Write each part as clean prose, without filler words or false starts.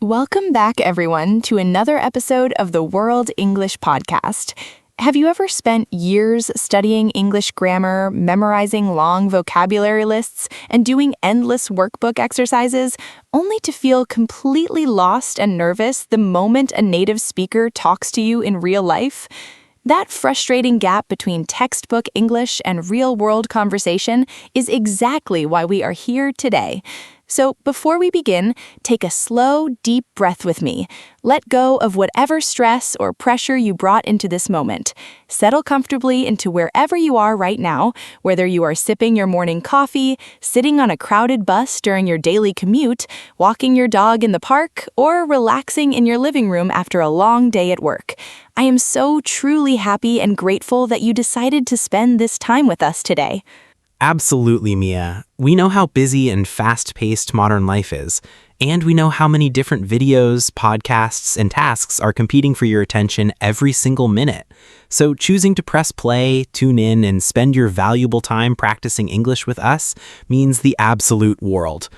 Welcome back, everyone, to another episode of the World English Podcast. Have you ever spent years studying English grammar, memorizing long vocabulary lists, and doing endless workbook exercises, only to feel completely lost and nervous the moment a native speaker talks to you in real life? That frustrating gap between textbook English and real-world conversation is exactly why we are here today. So before we begin, take a slow, deep breath with me. Let go of whatever stress or pressure you brought into this moment. Settle comfortably into wherever you are right now, whether you are sipping your morning coffee, sitting on a crowded bus during your daily commute, walking your dog in the park, or relaxing in your living room after a long day at work. I am so truly happy and grateful that you decided to spend this time with us today. Absolutely, Mia. We know how busy and fast-paced modern life is, and we know how many different videos, podcasts, and tasks are competing for your attention every single minute. So choosing to press play, tune in, and spend your valuable time practicing English with us means the absolute world.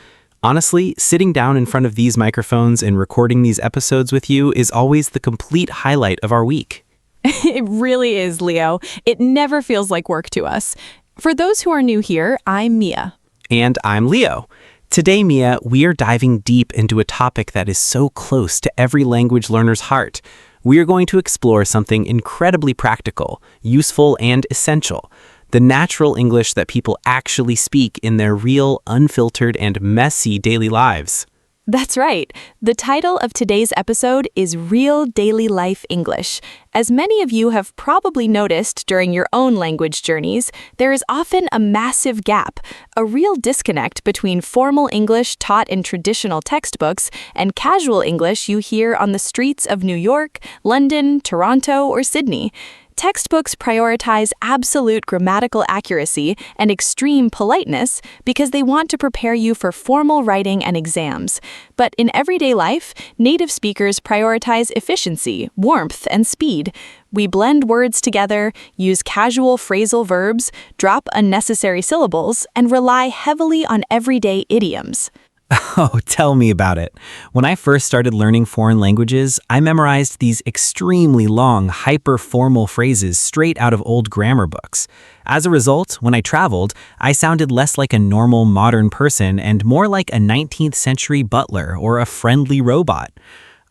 Honestly, sitting down in front of these microphones and recording these episodes with you is always the complete highlight of our week. It really is, Leo. It never feels like work to us. For those who are new here, I'm Mia. And I'm Leo. Today, Mia, we are diving deep into a topic that is so close to every language learner's heart. We are going to explore something incredibly practical, useful, and essential: the natural English that people actually speak in their real, unfiltered, and messy daily lives. That's right. The title of today's episode is Real Daily Life English. As many of you have probably noticed during your own language journeys, there is often a massive gap, a real disconnect between formal English taught in traditional textbooks and casual English you hear on the streets of New York, London, Toronto, or Sydney. Textbooks prioritize absolute grammatical accuracy and extreme politeness because they want to prepare you for formal writing and exams. But in everyday life, native speakers prioritize efficiency, warmth, and speed. We blend words together, use casual phrasal verbs, drop unnecessary syllables, and rely heavily on everyday idioms. Oh, tell me about it. When I first started learning foreign languages, I memorized these extremely long, hyper-formal phrases straight out of old grammar books. As a result, when I traveled, I sounded less like a normal modern person and more like a 19th century butler or a friendly robot.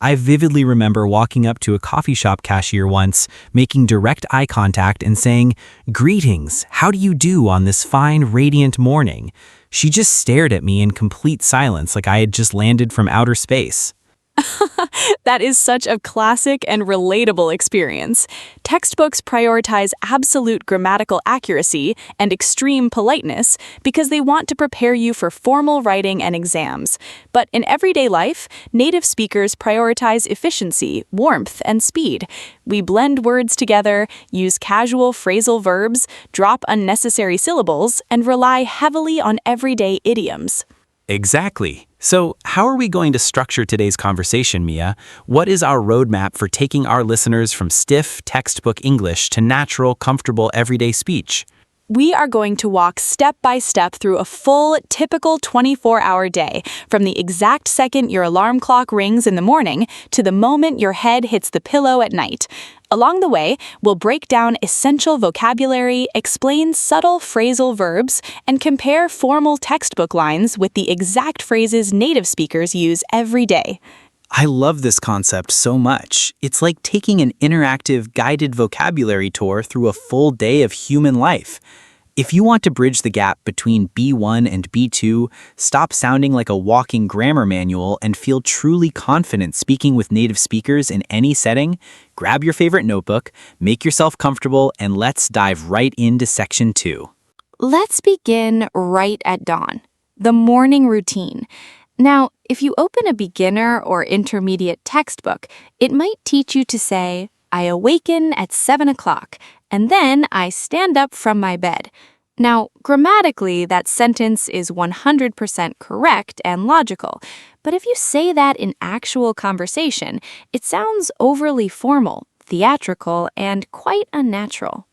I vividly remember walking up to a coffee shop cashier once, making direct eye contact and saying, "Greetings, how do you do on this fine, radiant morning?" She just stared at me in complete silence like I had just landed from outer space. That is such a classic and relatable experience. Textbooks prioritize absolute grammatical accuracy and extreme politeness because they want to prepare you for formal writing and exams. But in everyday life, native speakers prioritize efficiency, warmth, and speed. We blend words together, use casual phrasal verbs, drop unnecessary syllables, and rely heavily on everyday idioms. Exactly. So, how are we going to structure today's conversation, Mia? What is our roadmap for taking our listeners from stiff textbook English to natural, comfortable, everyday speech? We are going to walk step by step through a full, typical 24-hour day, from the exact second your alarm clock rings in the morning to the moment your head hits the pillow at night. Along the way, we'll break down essential vocabulary, explain subtle phrasal verbs, and compare formal textbook lines with the exact phrases native speakers use every day. I love this concept so much. It's like taking an interactive, guided vocabulary tour through a full day of human life. If you want to bridge the gap between B1 and B2, stop sounding like a walking grammar manual, and feel truly confident speaking with native speakers in any setting, grab your favorite notebook, make yourself comfortable, and let's dive right into Section 2. Let's begin right at dawn. The morning routine. Now, if you open a beginner or intermediate textbook, it might teach you to say, "I awaken at 7 o'clock, and then I stand up from my bed." Now, grammatically, that sentence is 100% correct and logical, but if you say that in actual conversation, it sounds overly formal, theatrical, and quite unnatural.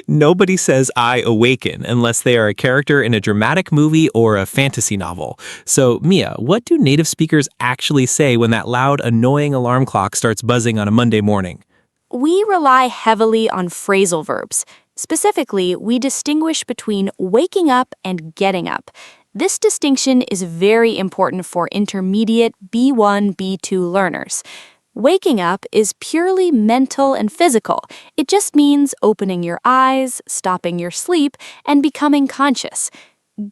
Nobody says I awaken unless they are a character in a dramatic movie or a fantasy novel. So, Mia, what do native speakers actually say when that loud, annoying alarm clock starts buzzing on a Monday morning? We rely heavily on phrasal verbs. Specifically, we distinguish between waking up and getting up. This distinction is very important for intermediate B1, B2 learners. Waking up is purely mental and physical. It just means opening your eyes, stopping your sleep, and becoming conscious.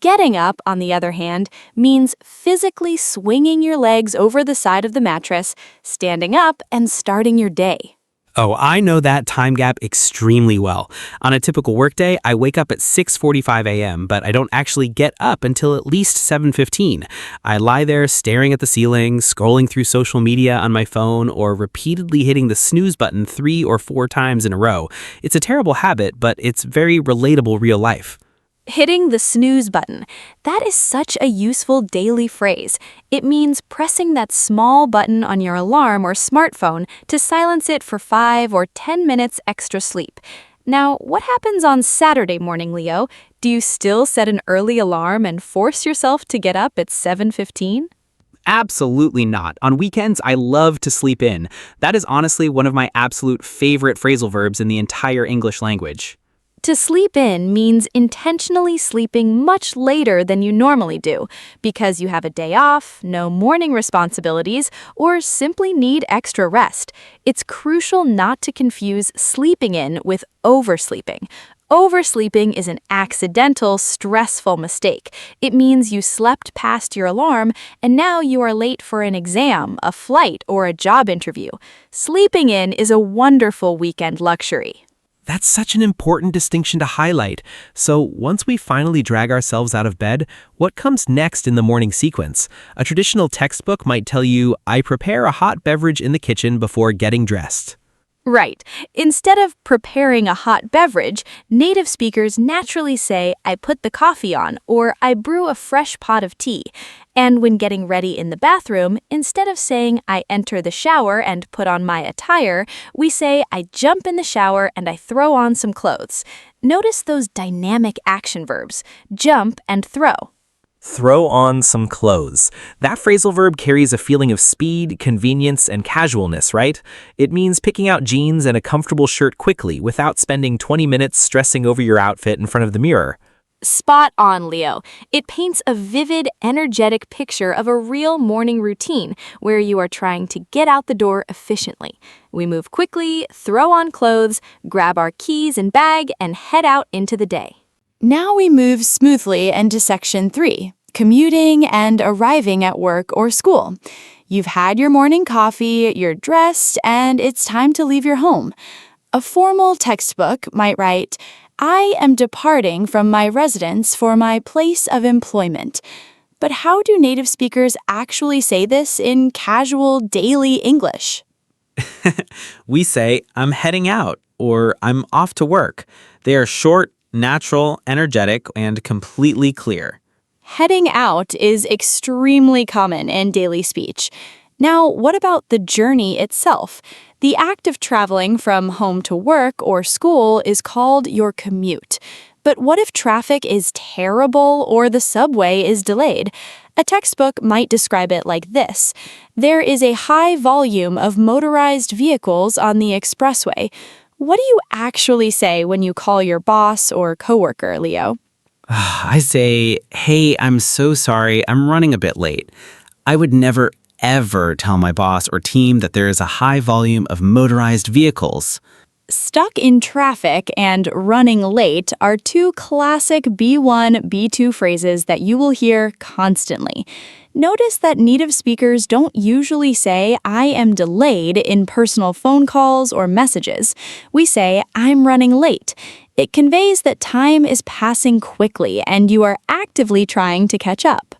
Getting up, on the other hand, means physically swinging your legs over the side of the mattress, standing up, and starting your day. Oh, I know that time gap extremely well. On a typical workday, I wake up at 6:45 a.m., but I don't actually get up until at least 7:15. I lie there staring at the ceiling, scrolling through social media on my phone, or repeatedly hitting the snooze button 3 or 4 times in a row. It's a terrible habit, but it's very relatable real life. Hitting the snooze button. That is such a useful daily phrase. It means pressing that small button on your alarm or smartphone to silence it for 5 or 10 minutes extra sleep. Now, what happens on Saturday morning, Leo? Do you still set an early alarm and force yourself to get up at 7:15? Absolutely not. On weekends, I love to sleep in. That is honestly one of my absolute favorite phrasal verbs in the entire English language. To sleep in means intentionally sleeping much later than you normally do because you have a day off, no morning responsibilities, or simply need extra rest. It's crucial not to confuse sleeping in with oversleeping. Oversleeping is an accidental, stressful mistake. It means you slept past your alarm and now you are late for an exam, a flight, or a job interview. Sleeping in is a wonderful weekend luxury. That's such an important distinction to highlight. So, once we finally drag ourselves out of bed, what comes next in the morning sequence? A traditional textbook might tell you, I prepare a hot beverage in the kitchen before getting dressed. Right. Instead of preparing a hot beverage, native speakers naturally say, I put the coffee on, or I brew a fresh pot of tea. And when getting ready in the bathroom, instead of saying, I enter the shower and put on my attire, we say, I jump in the shower and I throw on some clothes. Notice those dynamic action verbs, jump and throw. Throw on some clothes. That phrasal verb carries a feeling of speed, convenience, and casualness, right? It means picking out jeans and a comfortable shirt quickly without spending 20 minutes stressing over your outfit in front of the mirror. Spot on, Leo. It paints a vivid, energetic picture of a real morning routine where you are trying to get out the door efficiently. We move quickly, throw on clothes, grab our keys and bag, and head out into the day. Now we move smoothly into section 3, commuting and arriving at work or school. You've had your morning coffee, you're dressed, and it's time to leave your home. A formal textbook might write, I am departing from my residence for my place of employment. But how do native speakers actually say this in casual daily English? We say, I'm heading out, or I'm off to work. They are short, natural, energetic, and completely clear. Heading out is extremely common in daily speech. Now, what about the journey itself? The act of traveling from home to work or school is called your commute. But what if traffic is terrible or the subway is delayed? A textbook might describe it like this. There is a high volume of motorized vehicles on the expressway. What do you actually say when you call your boss or coworker, Leo? I say, hey, I'm so sorry, I'm running a bit late. I would never, ever tell my boss or team that there is a high volume of motorized vehicles. Stuck in traffic and running late are two classic B1, B2 phrases that you will hear constantly. Notice that native speakers don't usually say, I am delayed in personal phone calls or messages. We say, I'm running late. It conveys that time is passing quickly and you are actively trying to catch up.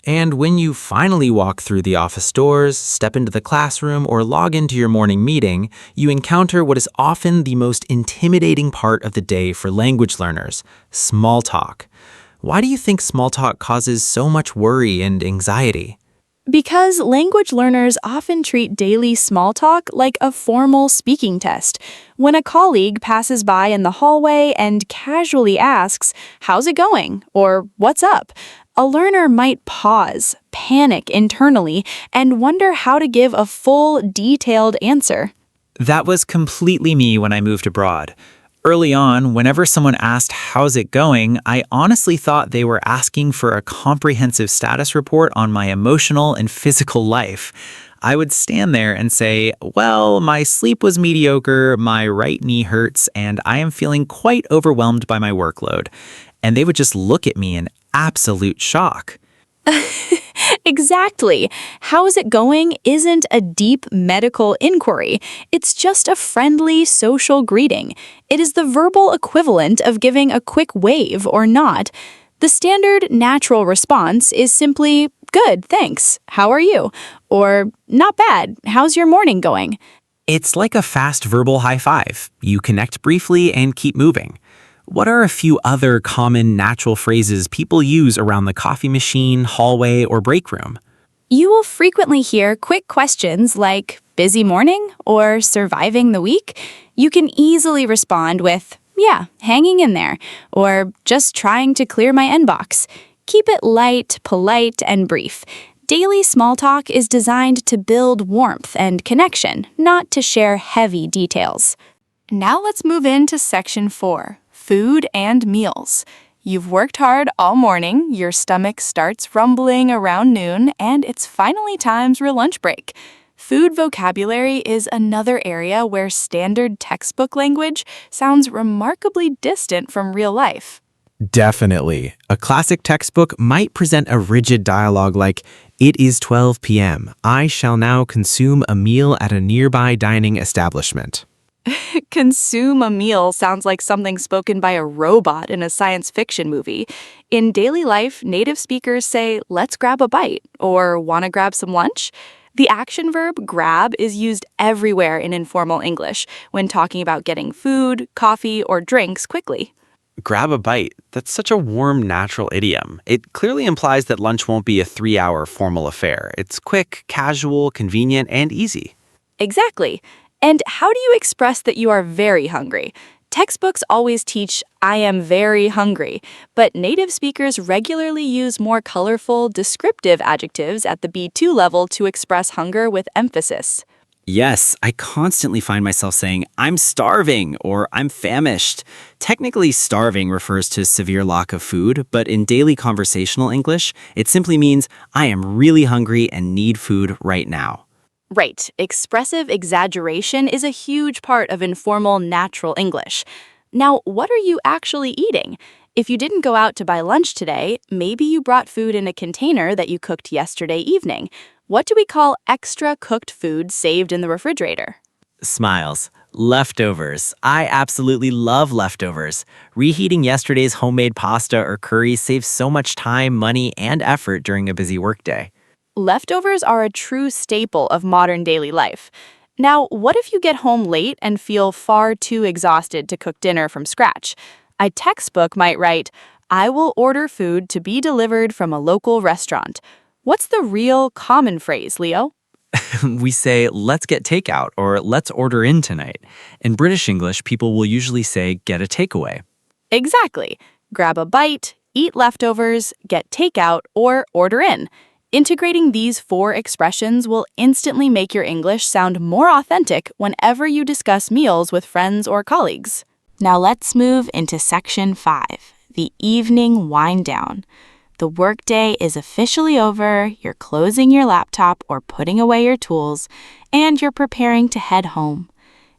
And when you finally walk through the office doors, step into the classroom, or log into your morning meeting, you encounter what is often the most intimidating part of the day for language learners, small talk. Why do you think small talk causes so much worry and anxiety? Because language learners often treat daily small talk like a formal speaking test. When a colleague passes by in the hallway and casually asks, "How's it going?" or "What's up?" a learner might pause, panic internally, and wonder how to give a full, detailed answer. That was completely me when I moved abroad. Early on, whenever someone asked, "How's it going?" I honestly thought they were asking for a comprehensive status report on my emotional and physical life. I would stand there and say, "Well, my sleep was mediocre, my right knee hurts, and I am feeling quite overwhelmed by my workload." And they would just look at me in absolute shock. Exactly. How's it going isn't a deep medical inquiry. It's just a friendly social greeting. It is the verbal equivalent of giving a quick wave or nod. The standard natural response is simply, "Good, thanks. How are you?" Or, "Not bad. How's your morning going?" It's like a fast verbal high five. You connect briefly and keep moving. What are a few other common natural phrases people use around the coffee machine, hallway, or break room? You will frequently hear quick questions like, "Busy morning?" or "Surviving the week?" You can easily respond with, "Yeah, hanging in there," or "Just trying to clear my inbox." Keep it light, polite, and brief. Daily small talk is designed to build warmth and connection, not to share heavy details. Now let's move into section 4, food and meals. You've worked hard all morning, your stomach starts rumbling around noon, and it's finally time for lunch break. Food vocabulary is another area where standard textbook language sounds remarkably distant from real life. Definitely. A classic textbook might present a rigid dialogue like, "It is 12 p.m. I shall now consume a meal at a nearby dining establishment." Consume a meal sounds like something spoken by a robot in a science fiction movie. In daily life, native speakers say, "Let's grab a bite," or "Want to grab some lunch?" The action verb grab is used everywhere in informal English when talking about getting food, coffee, or drinks quickly. Grab a bite. That's such a warm, natural idiom. It clearly implies that lunch won't be a 3-hour formal affair. It's quick, casual, convenient, and easy. Exactly. And how do you express that you are very hungry? Textbooks always teach, "I am very hungry," but native speakers regularly use more colorful, descriptive adjectives at the B2 level to express hunger with emphasis. Yes, I constantly find myself saying, "I'm starving," or "I'm famished." Technically, starving refers to severe lack of food, but in daily conversational English, it simply means I am really hungry and need food right now. Right. Expressive exaggeration is a huge part of informal, natural English. Now, what are you actually eating? If you didn't go out to buy lunch today, maybe you brought food in a container that you cooked yesterday evening. What do we call extra cooked food saved in the refrigerator? Smiles. Leftovers. I absolutely love leftovers. Reheating yesterday's homemade pasta or curry saves so much time, money, and effort during a busy workday. Leftovers are a true staple of modern daily life. Now, what if you get home late and feel far too exhausted to cook dinner from scratch? A textbook might write, "I will order food to be delivered from a local restaurant." What's the real common phrase, Leo? We say, "Let's get takeout," or "Let's order in tonight." In British English, people will usually say, "Get a takeaway." Exactly. Grab a bite, eat leftovers, get takeout, or order in. Integrating these 4 expressions will instantly make your English sound more authentic whenever you discuss meals with friends or colleagues. Now let's move into section 5, the evening wind down. The workday is officially over, you're closing your laptop or putting away your tools, and you're preparing to head home.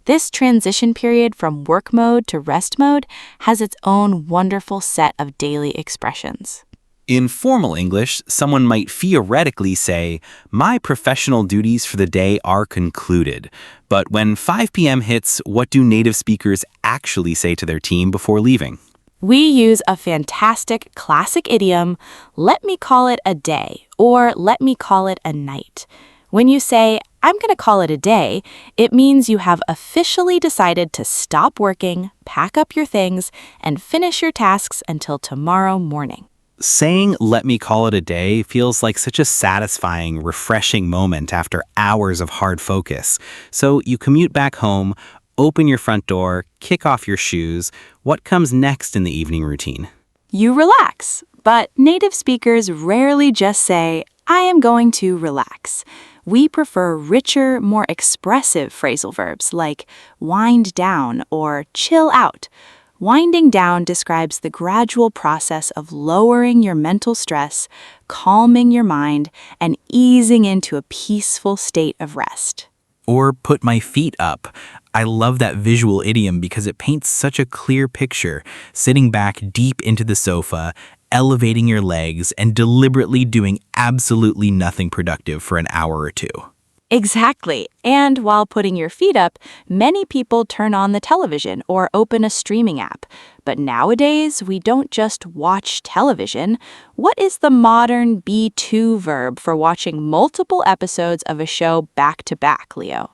This transition period from work mode to rest mode has its own wonderful set of daily expressions. In formal English, someone might theoretically say, "My professional duties for the day are concluded." But when 5 p.m. hits, what do native speakers actually say to their team before leaving? We use a fantastic classic idiom, "Let me call it a day," or "Let me call it a night." When you say, "I'm going to call it a day," it means you have officially decided to stop working, pack up your things, and finish your tasks until tomorrow morning. Saying, let me call it a day, feels like such a satisfying, refreshing moment after hours of hard focus. So you commute back home, open your front door, kick off your shoes. What comes next in the evening routine? You relax, but native speakers rarely just say, I am going to relax. We prefer richer, more expressive phrasal verbs like wind down or chill out. Winding down describes the gradual process of lowering your mental stress, calming your mind, and easing into a peaceful state of rest. Or put my feet up. I love that visual idiom because it paints such a clear picture, sitting back deep into the sofa, elevating your legs, and deliberately doing absolutely nothing productive for an hour or two. Exactly. And while putting your feet up, many people turn on the television or open a streaming app. But nowadays, we don't just watch television. What is the modern be-to verb for watching multiple episodes of a show back to back, Leo?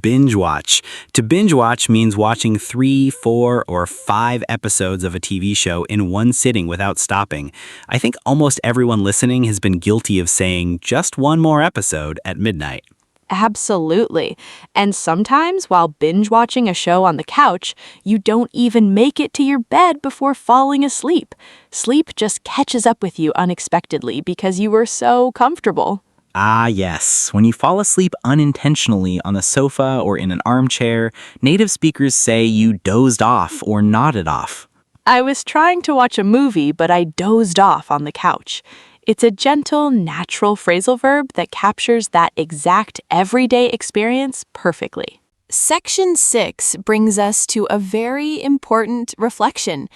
Binge watch. To binge watch means watching 3, 4, or 5 episodes of a TV show in one sitting without stopping. I think almost everyone listening has been guilty of saying just one more episode at midnight. Absolutely. And sometimes while binge watching a show on the couch, you don't even make it to your bed before falling asleep. Sleep just catches up with you unexpectedly because you were so comfortable. Ah, yes. When you fall asleep unintentionally on the sofa or in an armchair, native speakers say you dozed off or nodded off. I was trying to watch a movie, but I dozed off on the couch. It's a gentle, natural phrasal verb that captures that exact everyday experience perfectly. Section 6 brings us to a very important reflection.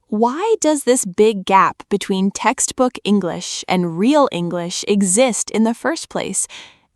Why does this big gap between textbook English and real English exist in the first place?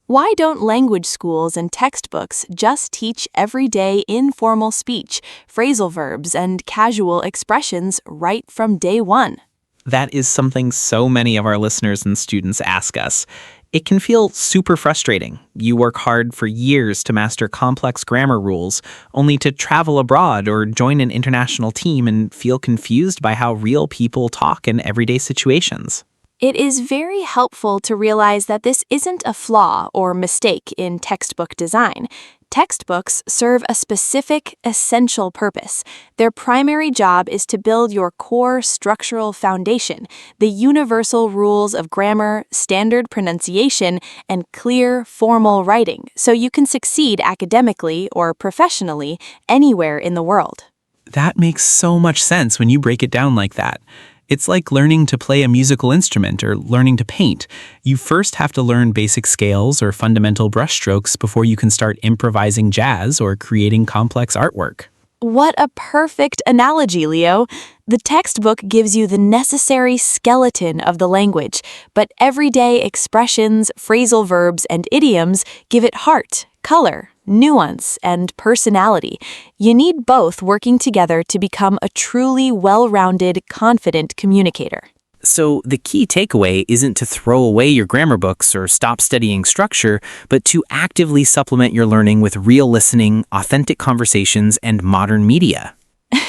Why don't language schools and textbooks just teach everyday informal speech, phrasal verbs, and casual expressions right from day one? That is something so many of our listeners and students ask us. It can feel super frustrating. You work hard for years to master complex grammar rules, only to travel abroad or join an international team and feel confused by how real people talk in everyday situations. It is very helpful to realize that this isn't a flaw or mistake in textbook design. Textbooks serve a specific, essential purpose. Their primary job is to build your core structural foundation, the universal rules of grammar, standard pronunciation, and clear, formal writing, so you can succeed academically or professionally anywhere in the world. That makes so much sense when you break it down like that. It's like learning to play a musical instrument or learning to paint. You first have to learn basic scales or fundamental brushstrokes before you can start improvising jazz or creating complex artwork. What a perfect analogy, Leo. The textbook gives you the necessary skeleton of the language, but everyday expressions, phrasal verbs, and idioms give it heart, color, nuance, and personality. You need both working together to become a truly well-rounded, confident communicator. So the key takeaway isn't to throw away your grammar books or stop studying structure, but to actively supplement your learning with real listening, authentic conversations, and modern media.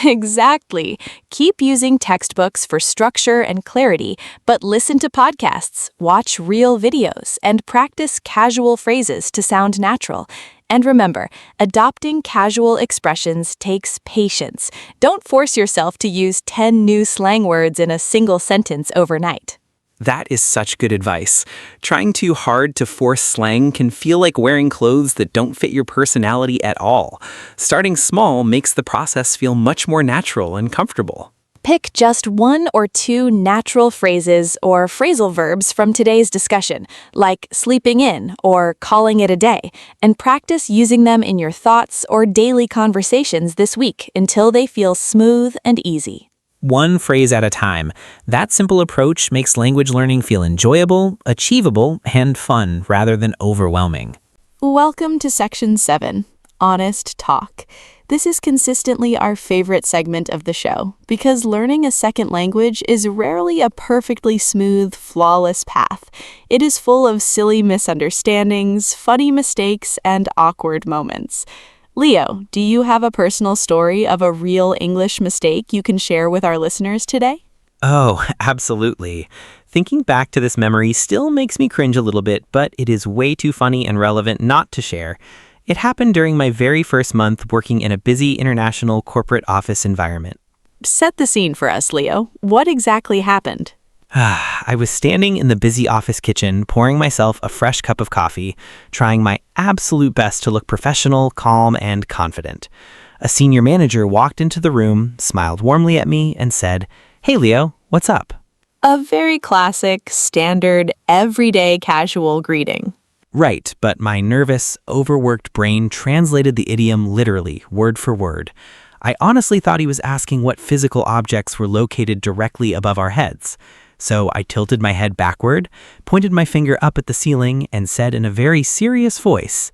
Exactly. Keep using textbooks for structure and clarity, but listen to podcasts, watch real videos, and practice casual phrases to sound natural. And remember, adopting casual expressions takes patience. Don't force yourself to use 10 new slang words in a single sentence overnight. That is such good advice. Trying too hard to force slang can feel like wearing clothes that don't fit your personality at all. Starting small makes the process feel much more natural and comfortable. Pick just 1 or 2 natural phrases or phrasal verbs from today's discussion, like sleeping in or calling it a day, and practice using them in your thoughts or daily conversations this week until they feel smooth and easy. One phrase at a time. That simple approach makes language learning feel enjoyable, achievable, and fun rather than overwhelming. Welcome to Section 7, Honest Talk. This is consistently our favorite segment of the show because learning a second language is rarely a perfectly smooth, flawless path. It is full of silly misunderstandings, funny mistakes, and awkward moments. Leo, do you have a personal story of a real English mistake you can share with our listeners today? Oh, absolutely. Thinking back to this memory still makes me cringe a little bit, but it is way too funny and relevant not to share. It happened during my very first month working in a busy international corporate office environment. Set the scene for us, Leo. What exactly happened? I was standing in the busy office kitchen, pouring myself a fresh cup of coffee, trying my absolute best to look professional, calm, and confident. A senior manager walked into the room, smiled warmly at me, and said, "Hey, Leo, what's up?" A very classic, standard, everyday casual greeting. Right, but my nervous, overworked brain translated the idiom literally, word for word. I honestly thought he was asking what physical objects were located directly above our heads. So I tilted my head backward, pointed my finger up at the ceiling, and said in a very serious voice,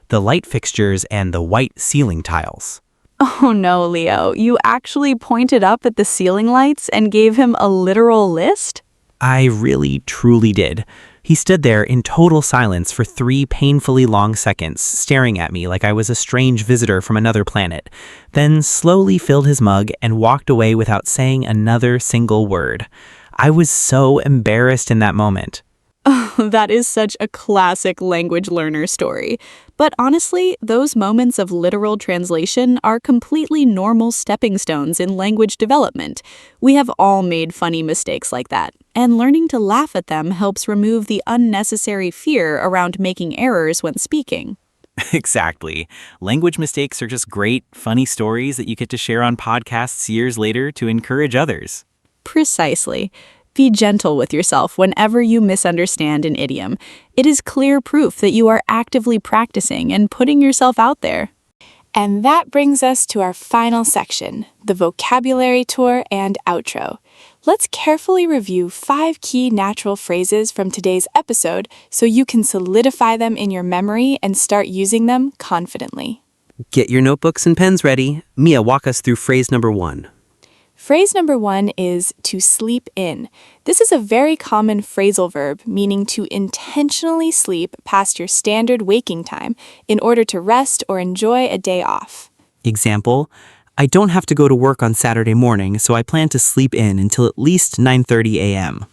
"The light fixtures and the white ceiling tiles." Oh no, Leo. You actually pointed up at the ceiling lights and gave him a literal list? I really, truly did. He stood there in total silence for 3 painfully long seconds, staring at me like I was a strange visitor from another planet, then slowly filled his mug and walked away without saying another single word. I was so embarrassed in that moment. That is such a classic language learner story. But honestly, those moments of literal translation are completely normal stepping stones in language development. We have all made funny mistakes like that, and learning to laugh at them helps remove the unnecessary fear around making errors when speaking. Exactly. Language mistakes are just great, funny stories that you get to share on podcasts years later to encourage others. Precisely. Be gentle with yourself whenever you misunderstand an idiom. It is clear proof that you are actively practicing and putting yourself out there. And that brings us to our final section, the vocabulary tour and outro. Let's carefully review 5 key natural phrases from today's episode so you can solidify them in your memory and start using them confidently. Get your notebooks and pens ready. Mia, walk us through phrase number 1. Phrase number 1 is to sleep in. This is a very common phrasal verb meaning to intentionally sleep past your standard waking time in order to rest or enjoy a day off. Example, I don't have to go to work on Saturday morning, so I plan to sleep in until at least 9:30 a.m.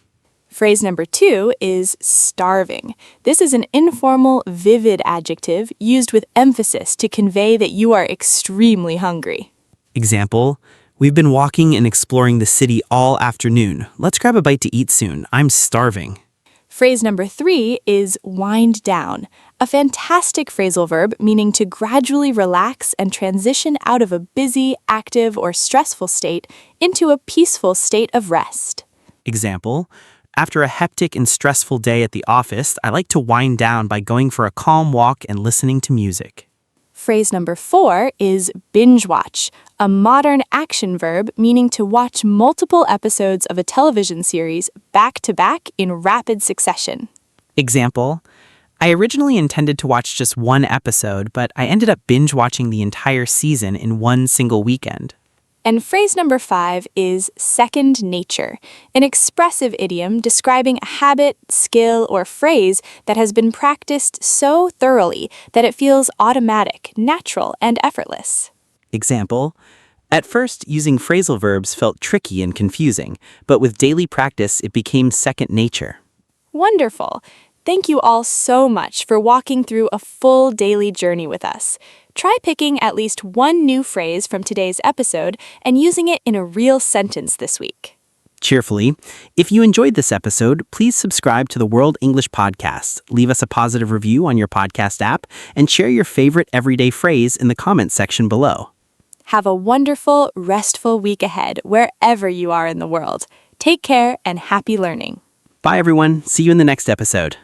Phrase number 2 is starving. This is an informal, vivid adjective used with emphasis to convey that you are extremely hungry. Example, we've been walking and exploring the city all afternoon. Let's grab a bite to eat soon. I'm starving. Phrase number 3 is wind down, a fantastic phrasal verb meaning to gradually relax and transition out of a busy, active, or stressful state into a peaceful state of rest. Example, after a hectic and stressful day at the office, I like to wind down by going for a calm walk and listening to music. Phrase number 4 is binge watch, a modern action verb meaning to watch multiple episodes of a television series back to back in rapid succession. Example, I originally intended to watch just one episode, but I ended up binge watching the entire season in one single weekend. And phrase number 5 is second nature, an expressive idiom describing a habit, skill, or phrase that has been practiced so thoroughly that it feels automatic, natural, and effortless. Example, at first, using phrasal verbs felt tricky and confusing, but with daily practice, it became second nature. Wonderful! Thank you all so much for walking through a full daily journey with us. Try picking at least one new phrase from today's episode and using it in a real sentence this week. Cheerfully, if you enjoyed this episode, please subscribe to the World English Podcast, leave us a positive review on your podcast app, and share your favorite everyday phrase in the comments section below. Have a wonderful, restful week ahead wherever you are in the world. Take care and happy learning. Bye, everyone. See you in the next episode.